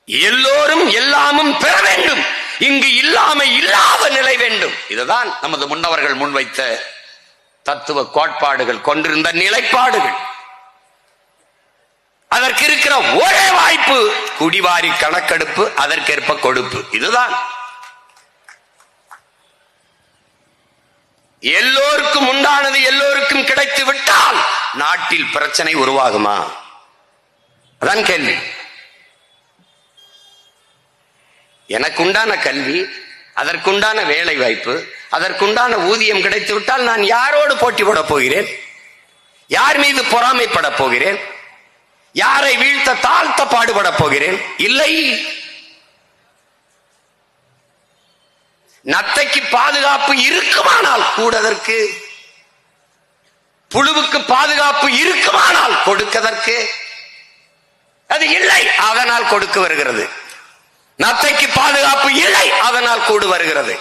எல்லோரும் எல்லாமும் பெற வேண்டும், இங்கு இல்லாமை இல்லாத நிலை வேண்டும். இதுதான் நமது முன்னவர்கள் முன்வைத்த தத்துவ கோட்பாடுகள், கொண்டிருந்த நிலைப்பாடுகள். அதற்கு இருக்கிற ஒரே வாய்ப்பு குடிவாரி கணக்கெடுப்பு, அதற்கேற்ப கொடுப்பு. இதுதான் எல்லோருக்கும் உண்டானது எல்லோருக்கும் கிடைத்து விட்டால் நாட்டில் பிரச்சனை உருவாகுமா? அதான் கேள்வி. எனக்கு உண்டான கல்வி, அதற்குண்டான வேலை வாய்ப்பு, அதற்குண்டான ஊதியம் கிடைத்து விட்டால் நான் யாரோடு போட்டி போட போகிறேன்? யார் மீது பொறாமைப்பட போகிறேன்? யாரை வீழ்த்த தாழ்த்த பாடுபட போகிறேன்? இல்லை. நத்தைக்கு பாதுகாப்பு இருக்குமானால் கூடதற்கு, புழுவுக்கு பாதுகாப்பு இருக்குமானால் கொடுக்கதற்கு, அது இல்லை, அதனால் கொடுக்க வருகிறது. நத்தைக்கு பாதுகாப்பு இல்லை, அதனால் கூடு வருகிறது.